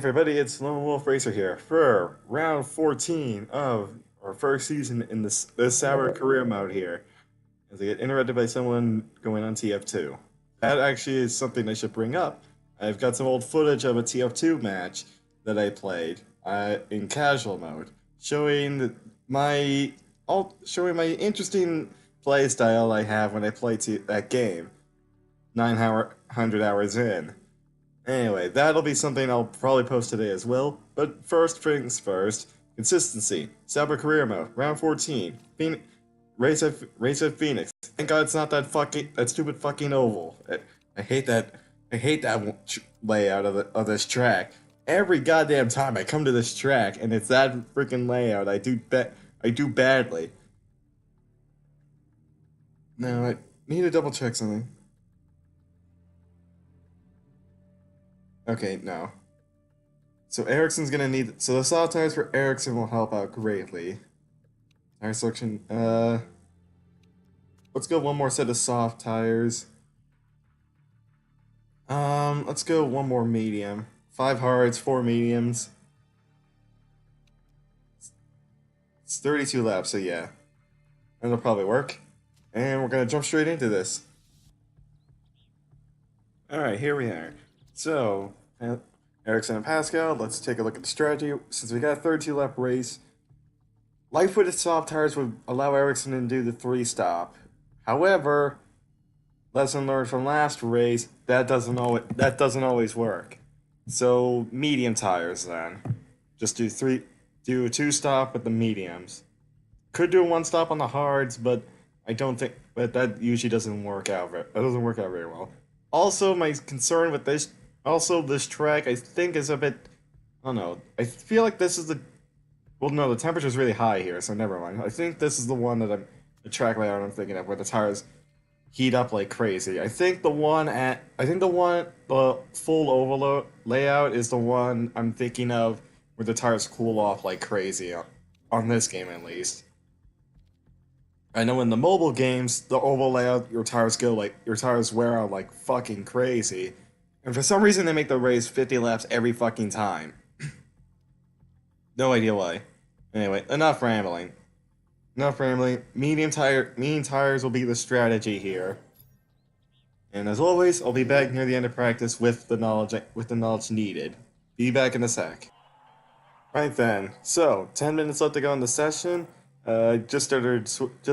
everybody, it's Lone Wolf Racer here for round 14 of our first season in this Sauber career mode here. As I get interrupted by someone going on TF2. That actually is something I should bring up. I've got some old footage of a TF2 match that I played in casual mode, my showing my interesting play style I have when I play that game 900 hours in. Anyway, that'll be something I'll probably post today as well. But first things first, consistency. Sauber career mode, round 14. Race at Phoenix. Thank God it's not that stupid fucking oval. I hate that. I hate that layout of this track. Every goddamn time I come to this track and it's that freaking layout, I do badly. Now I need to double check something. Okay, no. So Ericsson's gonna need. So the soft tires for Ericsson will help out greatly. Tire selection. Let's go one more set of soft tires. Let's go one more medium. 5 hards, 4 mediums. It's 32 laps, so yeah. That'll probably work. And we're gonna jump straight into this. Alright, here we are. So, Ericsson and Pascal, let's take a look at the strategy. Since we got a 32 lap race, light-footed soft tires would allow Ericsson to do the 3-stop. However, lesson learned from last race, that doesn't always work. So, medium tires then. Just do a 2-stop with the mediums. Could do a 1-stop on the hards, but that usually doesn't work out very well. Also, my concern with this track, I think, is a bit, I don't know, I feel like this is well, no, the temperature's really high here, so never mind. I think this is the track layout I'm thinking of, where the tires heat up like crazy. I think the full oval layout is the one I'm thinking of, where the tires cool off like crazy, on this game at least. I know in the mobile games, the oval layout, your tires wear out like fucking crazy. And for some reason, they make the race 50 laps every fucking time. No idea why. Anyway, enough rambling. Medium tires will be the strategy here. And as always, I'll be back near the end of practice with the knowledge needed. Be back in a sec. Right then. So, 10 minutes left to go in the session. Just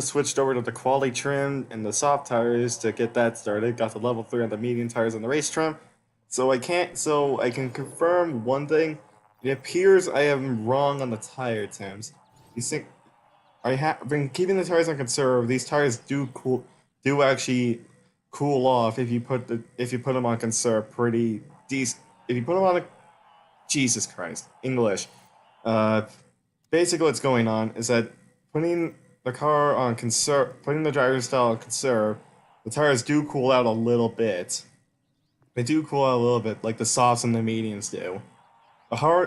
switched over to the quality trim and the soft tires to get that started. Got to level 3 on the medium tires on the race trim. So I can confirm one thing. It appears I am wrong on the tire temps. You think I have been keeping the tires on conserve. These tires do actually cool off if you put them on conserve pretty decent. If you put them on Jesus Christ, English. Basically what's going on is that putting the driver's style on conserve, the tires do cool out a little bit. They do cool out a little bit, like the softs and the mediums do.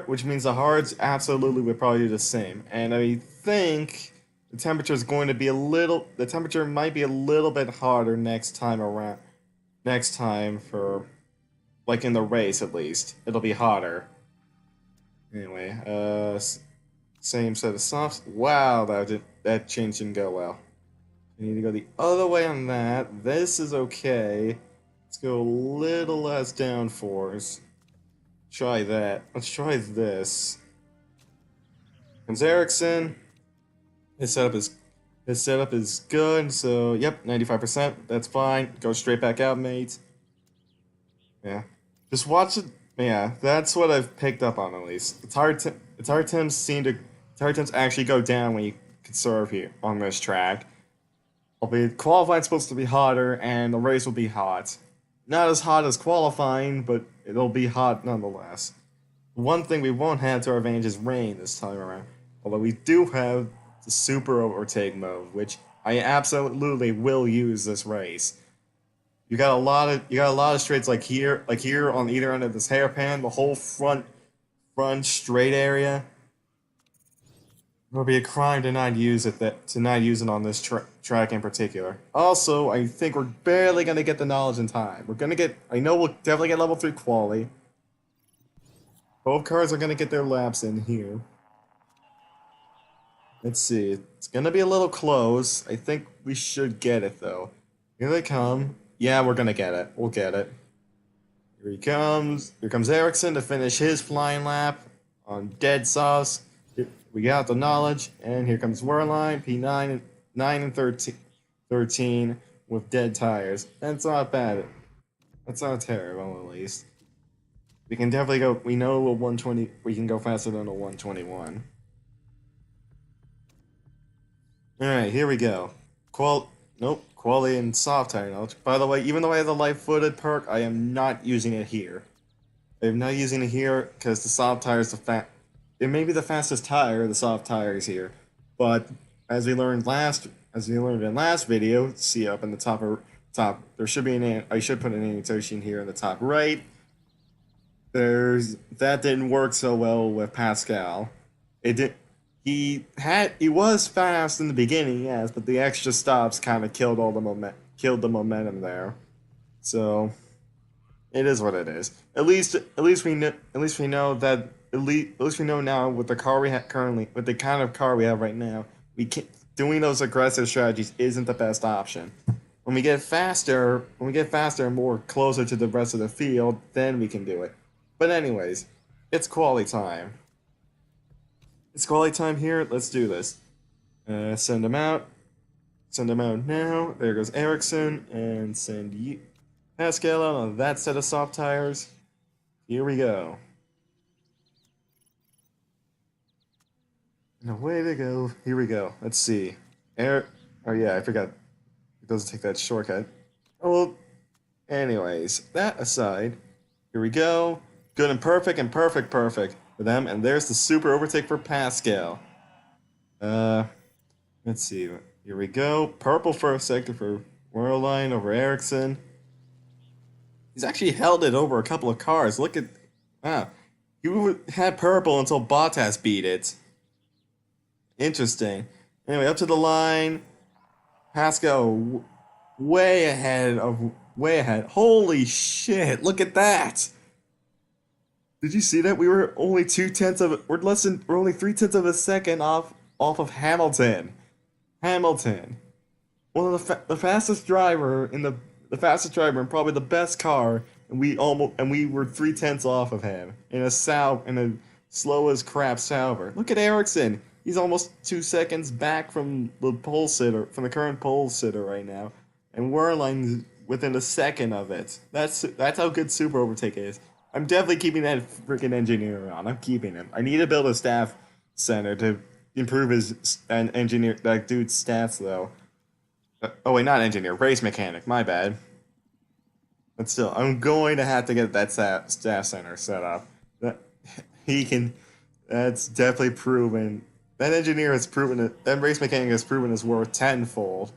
Which means the hards absolutely would probably do the same. And I think the temperature might be a little bit hotter next time around. Next time for, like in the race at least, it'll be hotter. Anyway, same set of softs. Wow, that change didn't go well. I need to go the other way on that. This is okay. Let's go a little less downforce. Try that. Let's try this. Comes Ericsson. His setup is good, so yep, 95%. That's fine. Go straight back out, mate. Yeah. Just watch it. Yeah, that's what I've picked up on at least. The tire temps actually go down when you conserve here on this track. Qualifying's supposed to be hotter, and the race will be hot. Not as hot as qualifying, but it'll be hot nonetheless. One thing we won't have to our advantage is rain this time around. Although we do have the super overtake mode, which I absolutely will use this race. You got a lot of straights like here on either end of this hairpin, the whole front straight area. It would be a crime to not use it on this track in particular. Also, I think we're barely gonna get the knowledge in time. I know we'll definitely get level 3 quality. Both cars are gonna get their laps in here. Let's see. It's gonna be a little close. I think we should get it though. Here they come. Yeah, we're gonna get it. We'll get it. Here he comes. Here comes Ericsson to finish his flying lap on dead sauce. We got the knowledge, and here comes Werline, P9 and 9 and 13 with dead tires. That's not bad. That's not terrible, at least. We can definitely go. We know a 120. We can go faster than a 121. All right, here we go. Nope. Quality and soft tire knowledge. By the way, even though I have the light-footed perk, I am not using it here. I'm not using it here because the soft tire is it may be the fastest tire, the soft tire is here, but as we learned in last video, see up in the top, there should be I should put an annotation here in the top right. That didn't work so well with Pascal. It did. He was fast in the beginning, yes, but the extra stops kind of killed the momentum there. So it is what it is. At least we know that at least we know now with the car we have currently, with the kind of car we have right now, doing those aggressive strategies isn't the best option. When we get faster and more closer to the rest of the field, then we can do it. But anyways, it's quality time. It's quality time here. Let's do this. Send him out. Send him out now. There goes Ericsson, and send you Pascal out on that set of soft tires. Here we go. And away they go. Here we go. Let's see. Oh yeah, I forgot. It doesn't take that shortcut. Oh well. Anyways, that aside, here we go. Good and perfect for them. And there's the super overtake for Pascal. Let's see. Here we go. Purple first sector for Werline over Ericsson. He's actually held it over a couple of cars. Look at... Wow. He had purple until Bottas beat it. Interesting. Anyway, up to the line. Pascal way ahead. Holy shit, look at that. Did you see that? We were only we're only 0.3 of a second off of Hamilton. One of the fastest driver and probably the best car, and we were 0.3 off of him in a slow as crap Sauber. Look at Ericsson. He's almost 2 seconds back from the current pole sitter right now, and Werline's within a second of it. That's how good super overtake is. I'm definitely keeping that freaking engineer around. I'm keeping him. I need to build a staff center to improve that dude's stats though. Oh wait, not engineer, race mechanic. My bad. But still, I'm going to have to get that staff center set up. That's definitely proven. That engineer has proven it. That race mechanic has proven his worth tenfold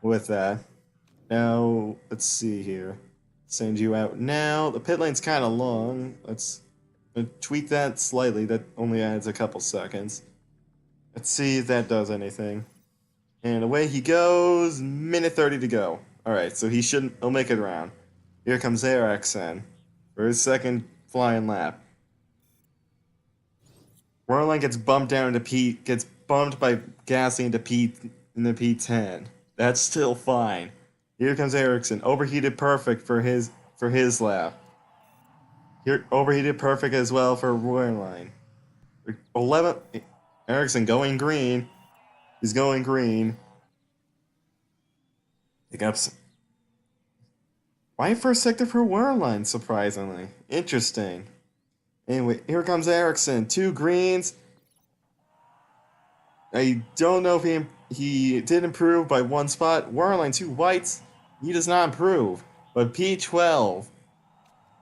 with that. Now, let's see here. Send you out now. The pit lane's kind of long. Let's tweak that slightly. That only adds a couple seconds. Let's see if that does anything. And away he goes. Minute 30 to go. Alright, so he'll make it around. Here comes Ericsson for his second flying lap. Werline gets bumped by Gasly into the P10. That's still fine. Here comes Ericsson, overheated perfect for his lap. Here overheated perfect as well for Werline. 11. Ericsson going green. He's going green. Hiccups. Why first sector for Werline? Surprisingly, interesting. Anyway, here comes Ericsson. 2 greens. I don't know if he did improve by 1 spot. Werline 2 whites. He does not improve. But P12.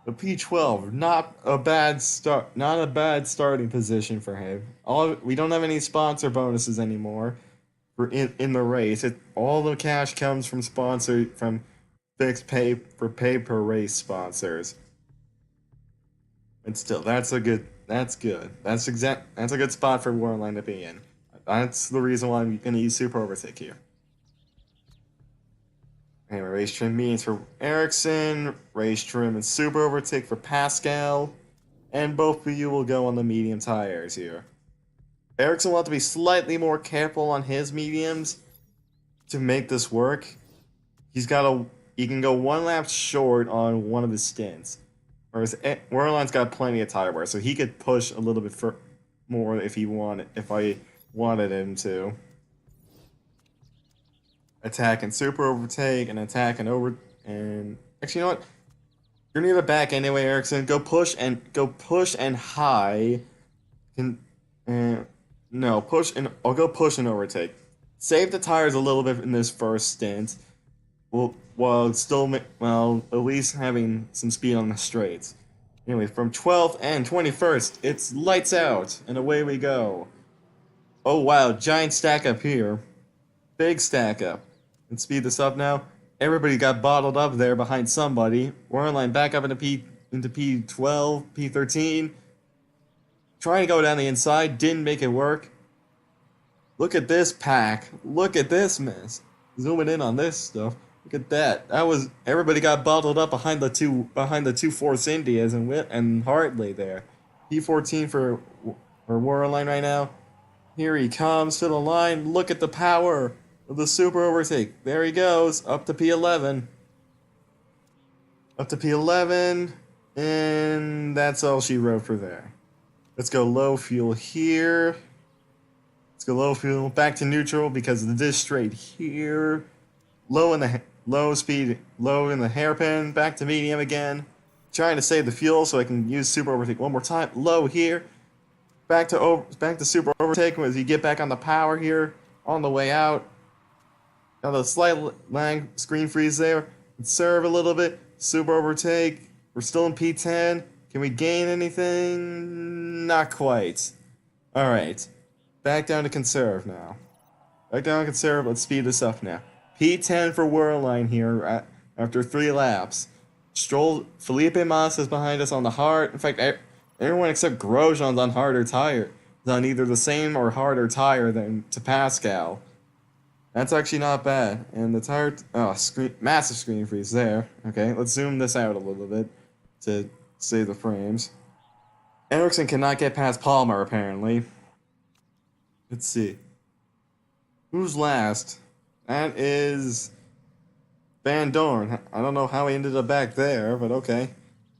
The P12, not a bad starting position for him. We don't have any sponsor bonuses anymore in the race. All the cash comes from fixed pay per race sponsors. And still, that's good. That's a good spot for Werline to be in. That's the reason why I'm gonna use super overtake here. Anyway, race trim means for Ericsson, race trim and super overtake for Pascal, and both of you will go on the medium tires here. Ericsson will have to be slightly more careful on his mediums to make this work. He can go one lap short on one of his stints. Whereas Werline's got plenty of tire wear, so he could push a little bit more if I wanted him to. Attack and super overtake, and attack and actually, you know what? You're near the back anyway, Ericsson. Go push and high. No, push and I'll go push and overtake. Save the tires a little bit in this first stint. While at least having some speed on the straights. Anyway, from 12th and 21st, it's lights out, and away we go. Oh wow, giant stack up here. Big stack up. Let's speed this up now. Everybody got bottled up there behind somebody. Werline back up into P12, P13. Trying to go down the inside, didn't make it work. Look at this pack. Look at this mess. Zooming in on this stuff. Look at that. Everybody got bottled up behind the two Force Indias and Hartley there. P14 for Werline right now. Here he comes to the line. Look at the power of the super overtake. There he goes, up to P11. Up to P11, and that's all she wrote for there. Let's go low fuel here. Let's go low fuel, back to neutral because of this straight here. Low in the hairpin, back to medium again. Trying to save the fuel so I can use super overtake one more time. Low here. Back to super overtake as you get back on the power here on the way out. Got a slight lag screen freeze there. Conserve a little bit. Super overtake. We're still in P10. Can we gain anything? Not quite. Alright. Back down to conserve now. Back down to conserve. Let's speed this up now. P10 for Werline here after 3 laps. Felipe Massa is behind us on the hard. In fact, everyone except Grosjean's on harder tire. Is on either the same or harder tire than to Pascal. That's actually not bad. And the tire... massive screen freeze there. Okay, let's zoom this out a little bit to save the frames. Ericsson cannot get past Palmer, apparently. Let's see. Who's last? That is... Van Dorn. I don't know how he ended up back there, but okay.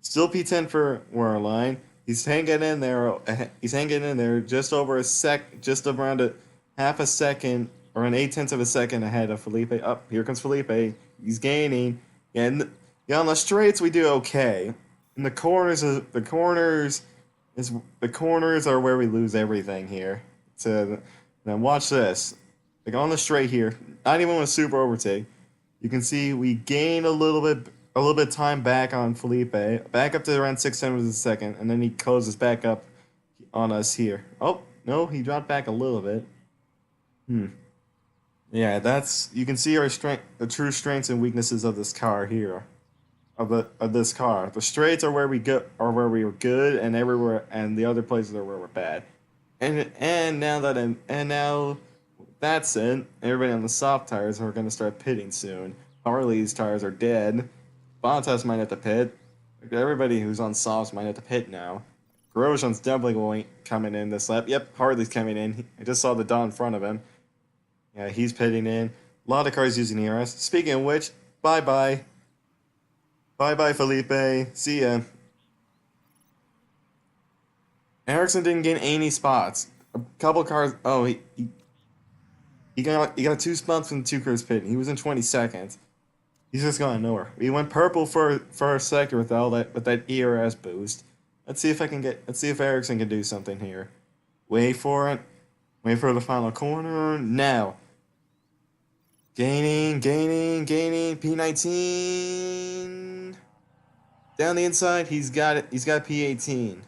Still P10 for Werline. He's hanging in there just over just around a half a second or an 8/10 of a second ahead of Felipe. Up, here comes Felipe. He's gaining. And on the straights we do okay. In the corners are where we lose everything here. So now watch this. Like on the straight here, not even with super overtake, you can see we gain a little bit time back on Felipe, back up to around 6/10 of a second, and then he closes back up on us here. Oh no, he dropped back a little bit. Yeah, you can see the true strengths and weaknesses of this car here, of this car. The straights are where we were good, and and the other places are where we're bad. And now that's it. Everybody on the soft tires are going to start pitting soon. Harley's tires are dead. Bottas might have to pit. Everybody who's on softs might have to pit now. Grosjean's definitely coming in this lap. Yep, Harley's coming in. I just saw the dot in front of him. Yeah, he's pitting in. A lot of cars using ERS. Speaking of which, bye-bye. Bye-bye, Felipe. See ya. Ericsson didn't gain any spots. A couple cars... Oh, he got 2 spots from the 2 cars pit. He was in 22nd. He's just going nowhere. We went purple for a second with that ERS boost. Let's see if Ericsson can do something here. Wait for it. Wait for the final corner. Now. Gaining. P19. Down the inside, he's got it. He's got P18.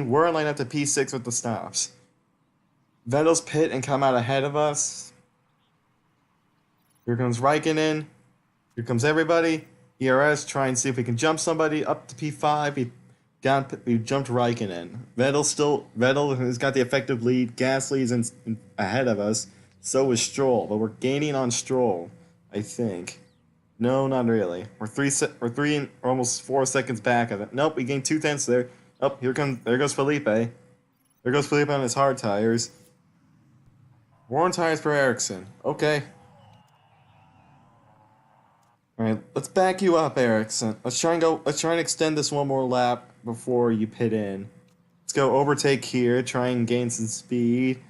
We're in line up to P6 with the stops. Vettel's pit and come out ahead of us. Here comes Raikkonen. Here comes everybody. ERS, try and see if we can jump somebody up to P5. We jumped Raikkonen. Vettel has got the effective lead. Gasly's ahead of us. So is Stroll, but we're gaining on Stroll, I think. No, not really. We're 3 and almost 4 seconds back of it. Nope, we gained 2 tenths there. Oh, there goes Felipe. There goes Felipe on his hard tires. Worn tires for Ericsson. Okay. Alright, let's back you up, Ericsson. Let's try and extend this one more lap before you pit in. Let's go overtake here, try and gain some speed.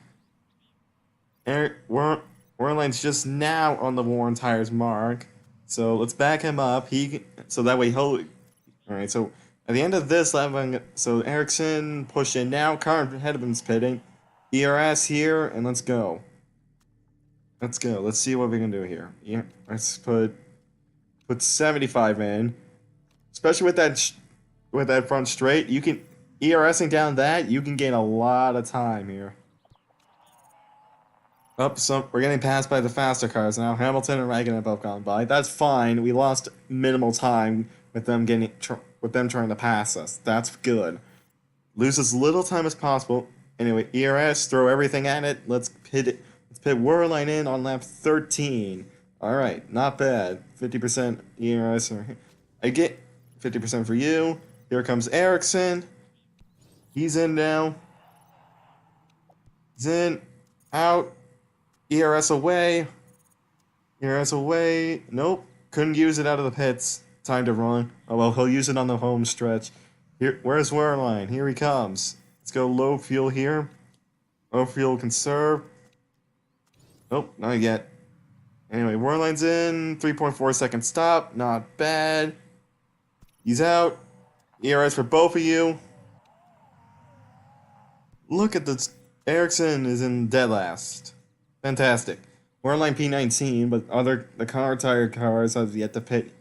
Warline's just now on the worn tires mark. So let's back him up. So that way he'll. Alright, so at the end of this lap, so Ericsson push in now. Car ahead of him's pitting. ERS here, and let's go. Let's go. Let's see what we can do here. Yeah, let's put 75 in. Especially with that front straight, you can ERSing down that, you can gain a lot of time here. So we're getting passed by the faster cars now. Hamilton and Reagan have both gone by. That's fine. We lost minimal time with them trying to pass us. That's good. Lose as little time as possible. Anyway, ERS, throw everything at it. Let's pit Werline in on lap 13. All right, not bad. 50% ERS. I get 50% for you. Here comes Ericsson. He's in now. He's in. Out. ERS away. ERS away. Nope. Couldn't use it out of the pits. Time to run. Oh well, he'll use it on the home stretch. Here, where's Werline? Here he comes. Let's go low fuel here. Low fuel conserve. Nope, not yet. Anyway, Werline's in. 3.4 second stop. Not bad. He's out. ERS for both of you. Look at this. Ericsson is in dead last. Fantastic. Werline P19, but the car tire cars have yet to pit.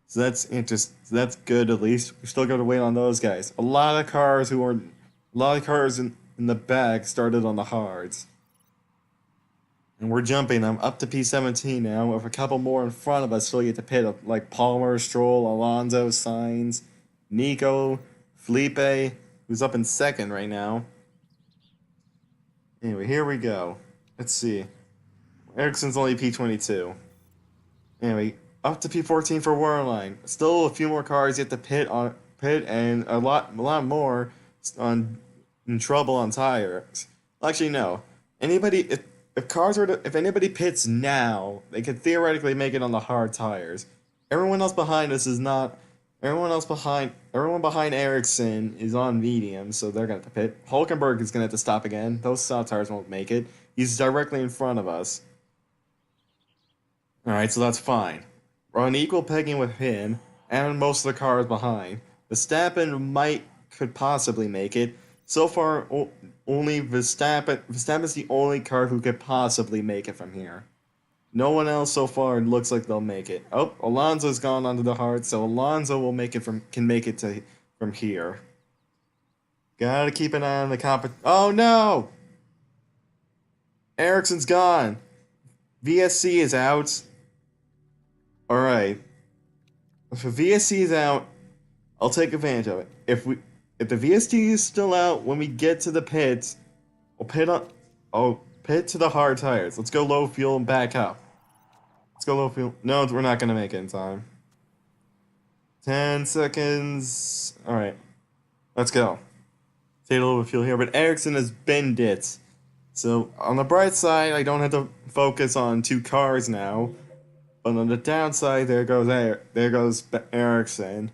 So that's interesting. So that's good at least. We still got to wait on those guys. A lot of cars in the back started on the hards. And we're jumping them up to P17 now, with a couple more in front of us still get to pit, like Palmer, Stroll, Alonso, Sainz, Nico, Felipe, who's up in second right now. Anyway, here we go. Let's see. Ericsson's only P22. Anyway, up to P14 for Werline. Still a few more cars yet to pit, and a lot more in trouble on tires. Actually, no. If anybody pits now, they could theoretically make it on the hard tires. Everyone else behind us is not. Everyone behind Ericsson is on medium, so they're gonna have to pit. Hulkenberg is gonna have to stop again. Those soft tires won't make it. He's directly in front of us. Alright, so that's fine. We're on equal pegging with him, and most of the cars behind. Verstappen could possibly make it. So far, only Verstappen. Verstappen's the only car who could possibly make it from here. No one else so far looks like they'll make it. Oh, Alonso's gone onto the hard, so Alonso can make it from here. Gotta keep an eye on the Oh no! Ericsson's gone. VSC is out. Alright. If the VSC is out, I'll take advantage of it. If the VSC is still out when we get to the pits, I'll pit to the hard tires. Let's go low fuel and back up. Let's go low fuel. No, we're not gonna make it in time. 10 seconds. Alright. Let's go. Take a little fuel here, but Ericsson has been it. So on the bright side, I don't have to focus on 2 cars now. But on the downside, there goes Ericsson.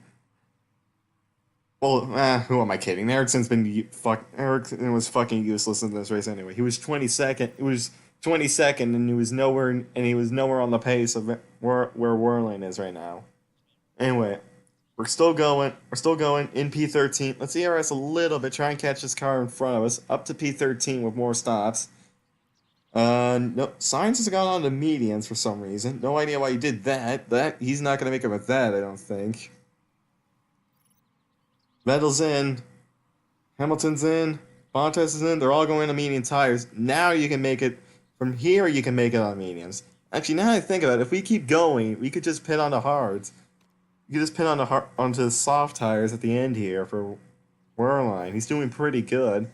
Well, who am I kidding? Ericsson was fucking useless in this race anyway. He was 22nd. It was 22nd, and he was nowhere on the pace of where Werline is right now. Anyway, we're still going in P13. Let's ERS a little bit. Try and catch this car in front of us up to P13 with more stops. No, Sainz has gone on to mediums for some reason. No idea why he did that. He's not gonna make it with that, I don't think. Vettel's in. Hamilton's in. Bottas is in. They're all going to medium tires. Now you can make it. From here, you can make it on mediums. Actually, now I think about it, if we keep going, we could just pit on the hards. You could just pit onto the soft tires at the end here for Werline. He's doing pretty good.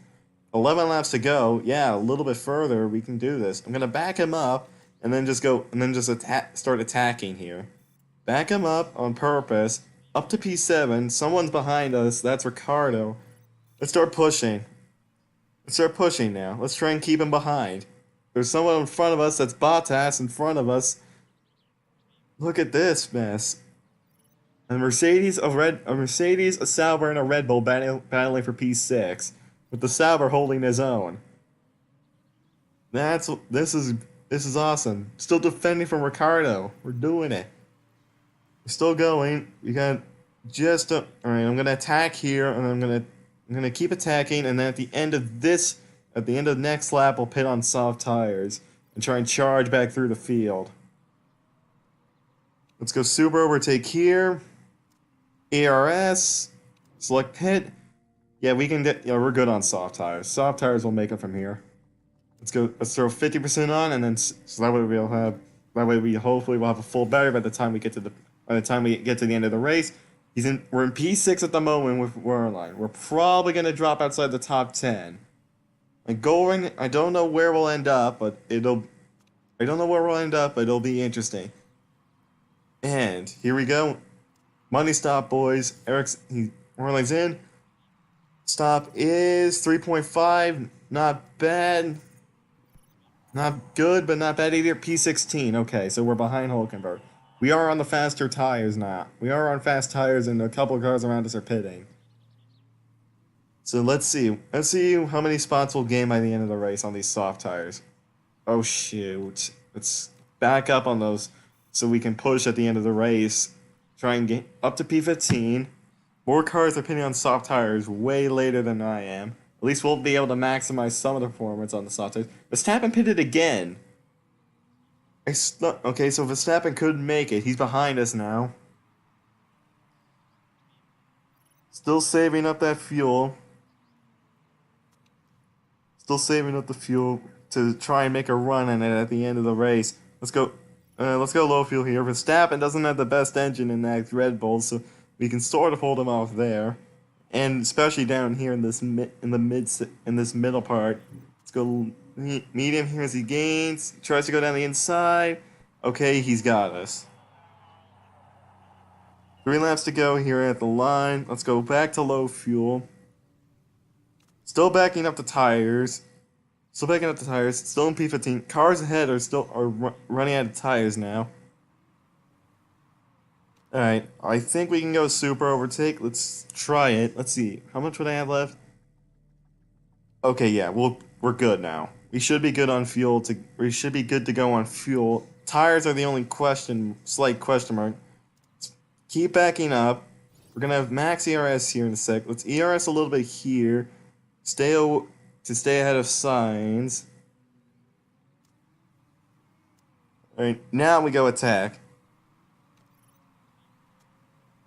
11 laps to go. Yeah, a little bit further, we can do this. I'm gonna back him up and then just start attacking here. Back him up on purpose. Up to P7. Someone's behind us. That's Ricardo. Let's start pushing. Let's start pushing now. Let's try and keep him behind. There's someone in front of us. That's Bottas in front of us. Look at this mess. A Mercedes, a Mercedes, a Sauber, and a Red Bull battling for P6, with the Sauber holding his own. This is awesome. Still defending from Ricardo. We're doing it. We're still going. We got just all right. I'm gonna attack here, and I'm gonna keep attacking, and then at the end of next lap, we'll pit on soft tires and try and charge back through the field. Let's go super overtake here. ERS, select pit. Yeah, we can get. Yeah, we're good on soft tires. Soft tires will make it from here. Let's go. Let's throw 50% on, and then so that way we'll have. That way we hopefully will have a full battery by the time we get to the end of the race. We're in P6 at the moment with Wehrlein. We're probably gonna drop outside the top 10. And going, I don't know where we'll end up, but it'll be interesting. And here we go. Money stop, boys. Wehrlein's in. Stop is 3.5. Not bad. Not good, but not bad either. P16. Okay, so we're behind Hulkenberg. We are on the faster tires now. We are on fast tires, and a couple of cars around us are pitting. So let's see. Let's see how many spots we'll gain by the end of the race on these soft tires. Oh, shoot. Let's back up on those so we can push at the end of the race. Try and get up to P15. More cars are pitting on soft tires way later than I am. At least we'll be able to maximize some of the performance on the soft tires. Verstappen pitted again. Okay, so Verstappen could make it. He's behind us now. Still saving up that fuel. Still saving up the fuel to try and make a run in it at the end of the race. Let's go low fuel here. Verstappen doesn't have the best engine in that Red Bull, so we can sort of hold him off there. And especially down here in this middle part. Let's go medium here as he gains. Tries to go down the inside. Okay, he's got us. 3 laps to go here at the line. Let's go back to low fuel. Still backing up the tires. Still in P15. Cars ahead are running out of tires now. Alright, I think we can go super overtake. Let's try it. Let's see. How much would I have left? Okay, yeah, we're good now. We should be good on fuel. We should be good to go on fuel. Tires are the only slight question mark. Let's keep backing up. We're gonna have max ERS here in a sec. Let's ERS a little bit here. Stay ahead of signs. Alright, now we go attack.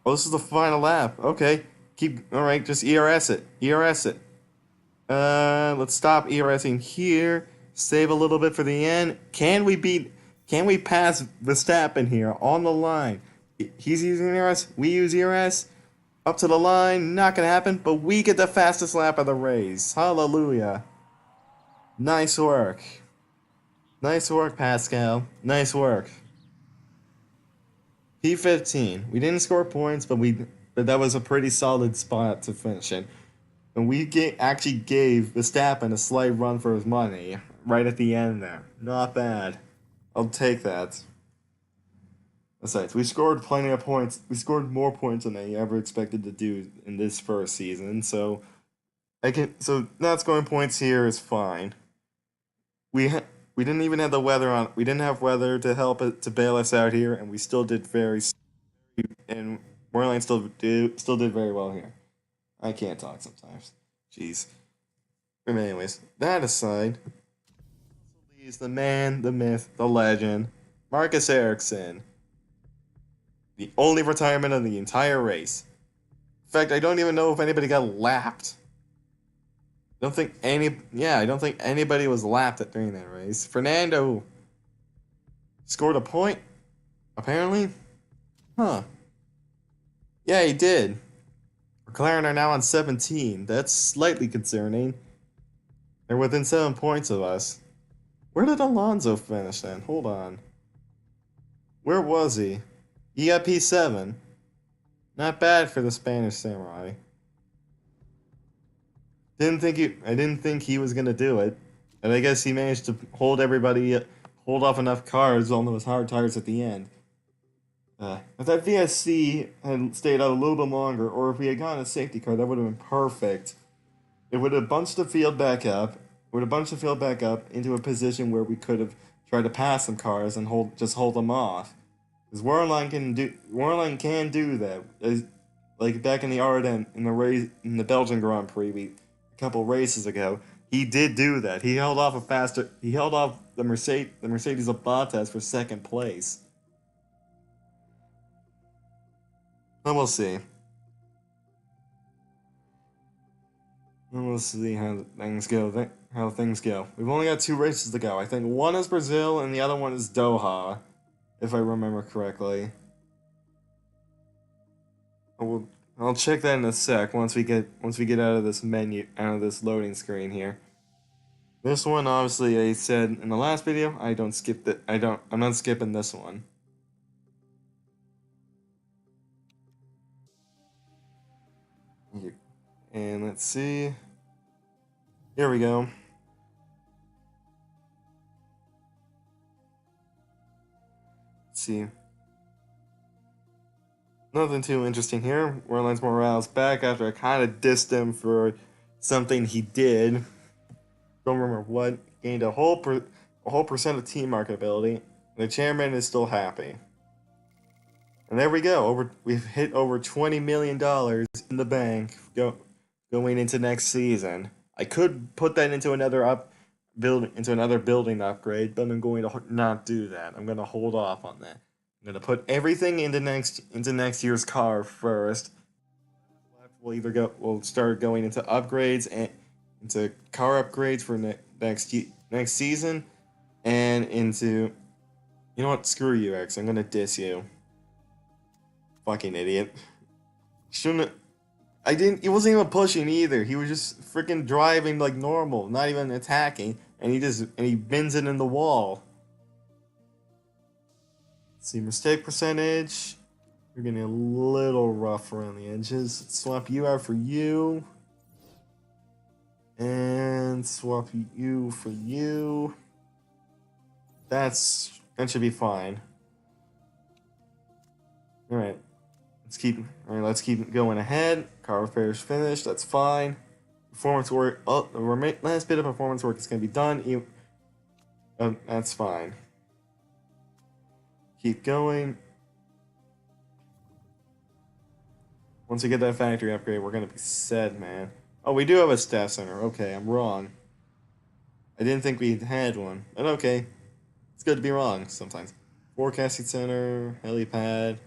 Oh, this is the final lap. Okay. Alright, just ERS it. Let's stop ERSing here. Save a little bit for the end. Can we pass Verstappen here on the line? He's using ERS. We use ERS. Up to the line. Not gonna happen, but we get the fastest lap of the race. Hallelujah. Nice work. Nice work, Pascal. Nice work. P15. We didn't score points, but that was a pretty solid spot to finish in. And we actually gave Verstappen a slight run for his money right at the end there. Not bad. I'll take that. Besides, we scored plenty of points. We scored more points than I ever expected to do in this first season. So not scoring points here is fine. We didn't even have the weather on. We didn't have weather to help it to bail us out here, and we still did and Wehrlein still did very well here. I can't talk sometimes. Jeez. But anyways, that aside, he's the man, the myth, the legend, Marcus Ericsson. The only retirement of the entire race. In fact, I don't even know if anybody got lapped. I don't think anybody was lapped during that race. Fernando scored a point, apparently. Huh. Yeah, he did. McLaren are now on 17. That's slightly concerning. They're within 7 points of us. Where did Alonso finish then? Hold on. Where was he? He got P7. Not bad for the Spanish samurai. I didn't think he was gonna do it, and I guess he managed to hold off enough cars on those hard tires at the end. If that VSC had stayed out a little bit longer, or if we had gotten a safety car, that would have been perfect. It would have bunched the field back up. It would have bunched the field back up into a position where we could have tried to pass some cars and hold them off. Because Warline can do that. Like back in the Ardennes in the Belgian Grand Prix a couple races ago, he did do that. He held off the Mercedes of Bottas for second place. But we'll see. And we'll see how things go. We've only got 2 races to go. I think one is Brazil and the other one is Doha, if I remember correctly. I'll check that in a sec once we get out of this out of this loading screen here. This one, obviously, I said in the last video, I'm not skipping this one. And let's see. Here we go. Let's see. Nothing too interesting here. Warlines Morales back after I kind of dissed him for something he did. Don't remember what. Gained a whole percent of team marketability. The chairman is still happy. And there we go. We've hit over $20 million in the bank going into next season. I could put that into another building upgrade, but I'm going to not do that. I'm going to hold off on that. I'm going to put everything into next year's car first. We'll start going into upgrades and into car upgrades for next season, and into, you know what? Screw you, X. I'm going to diss you. Fucking idiot. Shouldn't. He wasn't even pushing either. He was just freaking driving like normal, not even attacking, and he bends it in the wall. Let's see, mistake percentage. You're getting a little rough around the edges. Let's swap you out for you. And swap you for you. That should be fine. Alright. Let's keep going ahead. Car repairs finished. That's fine. Performance work. Oh, the last bit of performance work is going to be done. That's fine. Keep going. Once we get that factory upgrade, we're going to be set, man. Oh, we do have a staff center. Okay, I'm wrong. I didn't think we had one. But okay. It's good to be wrong sometimes. Forecasting center, helipad.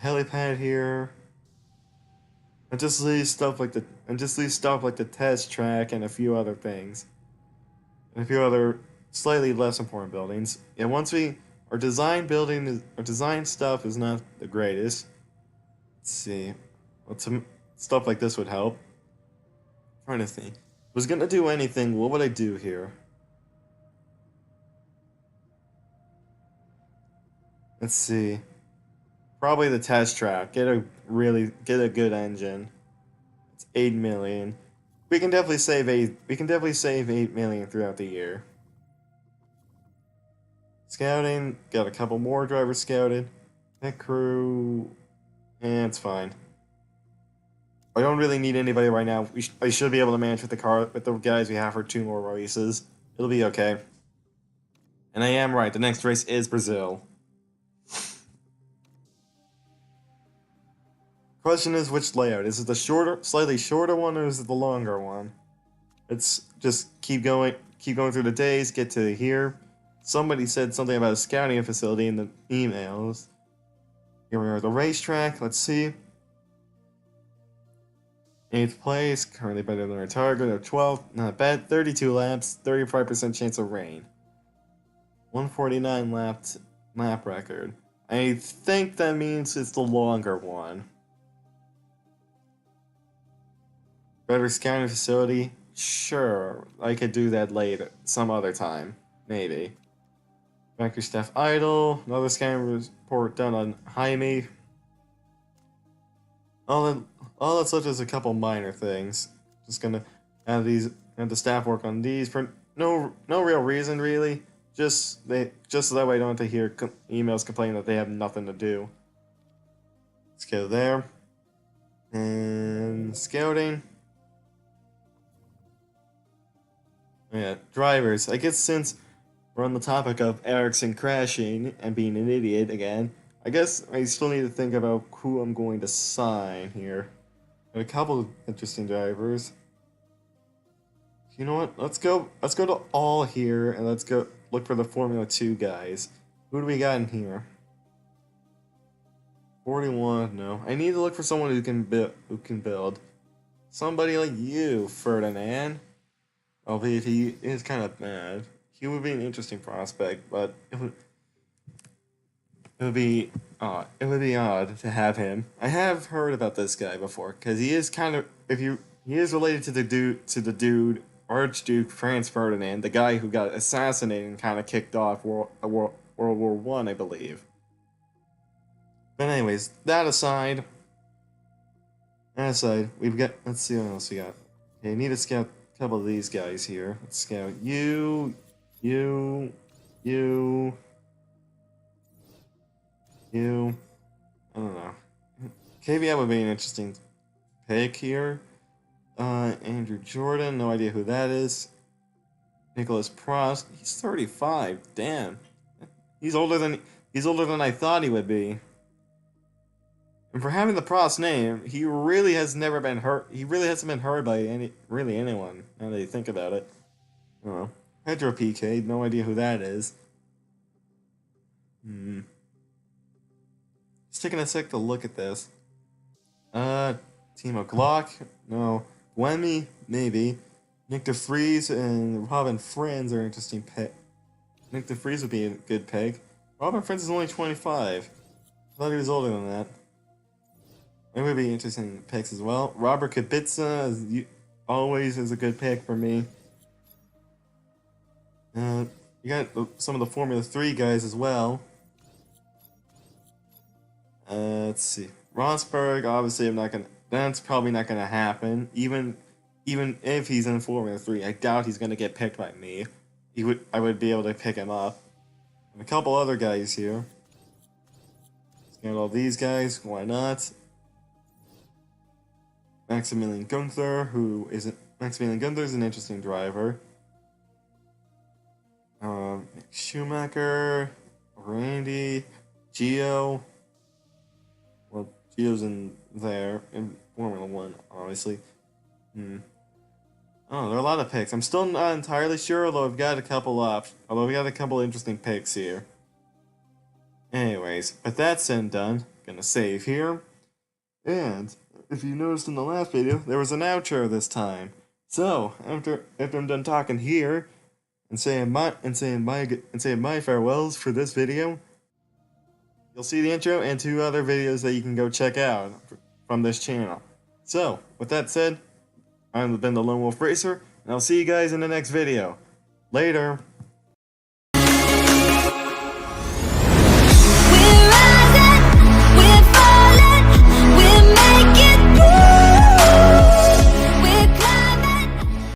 Helipad here. And just leave stuff like the test track and a few other things. And a few other slightly less important buildings. And once our design stuff is not the greatest. Let's see. Well, stuff like this would help. I'm trying to think. If I was gonna do anything, what would I do here? Let's see. Probably the test track. Get a good engine. It's 8 million. We can definitely save 8 million throughout the year. Scouting, got a couple more drivers scouted. Pit crew, and it's fine. I don't really need anybody right now. I should be able to manage with the guys we have for 2 more races. It'll be okay. And I am right. The next race is Brazil. Question is, which layout? Is it the slightly shorter one, or is it the longer one? Let's just keep going through the days, get to here. Somebody said something about a scouting facility in the emails. Here we are at the racetrack. Let's see. 8th place, currently better than our target of 12th. Not bad. 32 laps, 35% chance of rain. 149 lap record. I think that means it's the longer one. Better scouting facility? Sure, I could do that later, some other time, maybe. Factory staff idle. Another scan report done on Jaime. All that's left is a couple minor things. Just gonna have the staff work on these for no real reason really. Just so that way I don't have to hear emails complaining that they have nothing to do. Let's go there. And scouting. Yeah, drivers. I guess since we're on the topic of Ericsson crashing and being an idiot again, I guess I still need to think about who I'm going to sign here. A couple of interesting drivers. You know what? Let's go to all here and let's go look for the Formula 2 guys. Who do we got in here? 41. No, I need to look for someone who can build. Somebody like you, Ferdinand. Albeit he is kind of bad. He would be an interesting prospect, but it would be odd to have him. I have heard about this guy before because he is kind of he is related to the dude Archduke Franz Ferdinand, the guy who got assassinated and kind of kicked off World War One, I believe. But anyways, that aside, we've got. Let's see what else we got. Okay, need to scout a couple of these guys here. Let's scout you. I don't know. KVM would be an interesting pick here. Andrew Jordan, no idea who that is. Nicholas Prost, he's 35. Damn, he's older than I thought he would be. And for having the Prost name, he really has never been hurt. He really hasn't been hurt by anyone. Now that you think about it, I don't know. Pedro PK, no idea who that is. Just taking a sec to look at this. Timo Glock, no. Wemmy, maybe. Nick DeFries and Robin Friends are interesting pick. Nick DeFries would be a good pick. Robin Friends is only 25. I thought he was older than that. It would be interesting picks as well. Robert Kubica always is a good pick for me. You got some of the Formula 3 guys as well. Let's see. Rosberg, obviously, that's probably not gonna happen. Even if he's in Formula 3, I doubt he's gonna get picked by me. I would be able to pick him up. And a couple other guys here. Let's get all these guys. Why not? Maximilian Gunther, Maximilian Gunther is an interesting driver. Schumacher, Randy, Gio. Well, Gio's in there in Formula 1, obviously. Oh, there are a lot of picks. I'm still not entirely sure, although we got a couple interesting picks here. Anyways, with that said and done, gonna save here. And if you noticed in the last video, there was an outro this time. So after I'm done talking here and saying my farewells for this video, you'll see the intro and 2 other videos that you can go check out from this channel. So with that said, I've been the Lone Wolf Racer, and I'll see you guys in the next video. Later.